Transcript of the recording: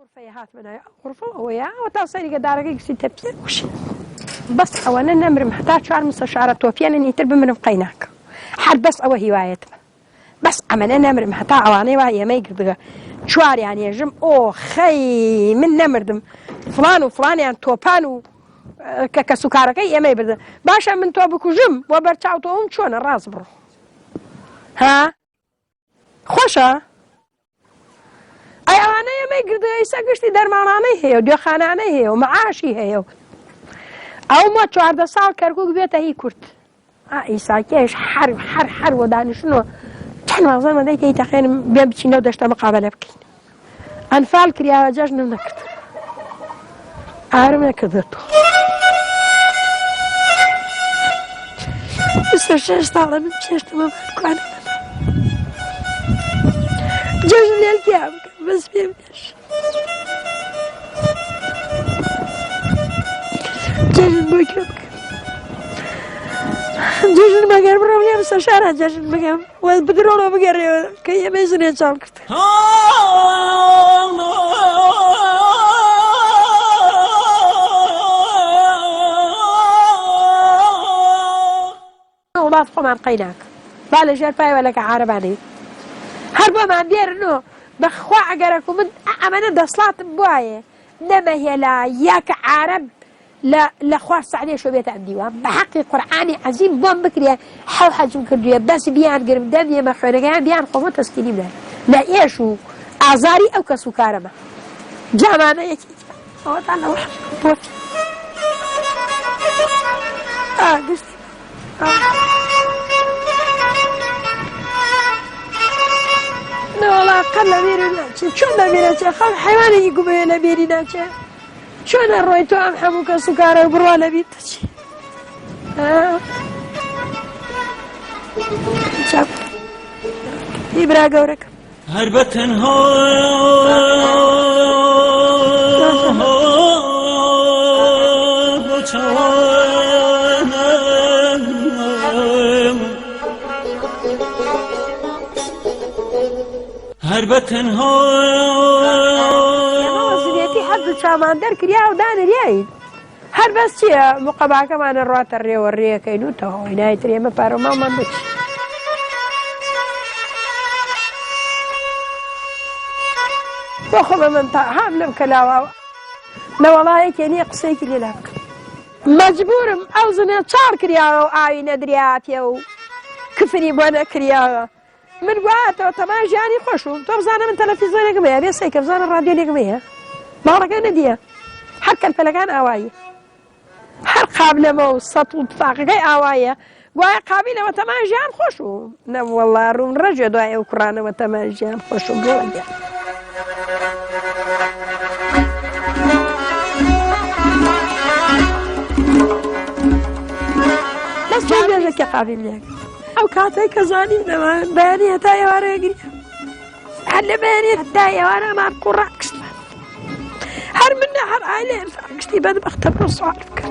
غرفة هات منها غرفة ويا وتوصلي قدارك ستة وش بس أولا نمر محتاج شعر مستشارة توفي أنا يترب من قيناك حد بس أو هوايتنا بس أمانة نمر محتاج أواني وهي ما يقدر شعر يعني يجم أو خي من نمردم فلان وفلان يعني توبان كسكارك أي ما يبرد باشا من توبك وجم وبرتاع وتوهم شون الراس برو ها خوشة أي أنا ما يقدر يسقشتي درمانانه هي ودخانانه هي ومعاشي هي أو ما شعر ده سال كركوك بيته هي كرت إيساكيش حر وداني شنو كان مغزى ما ذيك يتخين بيمشي ودشت مقابلة بكين أنفال كريا جاجنا نكت عارم نكذبته بس الشيش طالع من الشيش تمام كان جاجنا الكيام بس بيمشي جاجنا بكيبك جاجنا مقر برا بس شارع جاجنا مقر وبدرونه مقر كي يميزني إنسان كت وما تقوم عن قيناك بالا جرفاي ولا كعرباني هربا ما ندير انه بخوا عقرك ومن امانه دصلات بوايه نما هي لا ياك عرب لا خواص عليه شو بيت عندي بحقي قراني عظيم بوم بكري حو حجم كرديه بس بيان قرب دمي ما خرجان بيان خوفه تسكيني بلا لا ايشو ازاري او كسكارما جامانا يكي او تعالى وحش قشتي لا والله قل بيرنا شو بيرنا خل حيوان يقوم هنا بيرنا شو انا رويتو ام حموك سكارة وبرواله بيتش شاف يبرا قورك هربتن هو هربتن هو زيتي حد شامان در كريا ودان ريايد هر بس يا مقابعة كمان الروات الريا والريا كينو تهو هنا يتريا ما بارو ما مندش وخذ من هاملم كلاوا لا والله كيني قصيك لي لك مجبور اوزن شار كريا اي ندريات يو كفني بوانا كريا من قوات تمام جاني خوشو تبزانا من تلفزيون قمية بيسي كبزانا الراديو قمية بارك نديا حكا الفلقان اوايا هر قابلة مو السطو تفاقي اوايا قوايا قابلة وتمام جان خوشو نم والله روم رجع دوايا وكرانا وتمام جان خوشو بوجه بس ما بيجك قابلة أو كاتي كزاني بياني هتايا وارا يقري هل بياني هتايا وارا ما بقرأ كشتلا هر منا هر عائلة كشتي بعد بختبر صعارك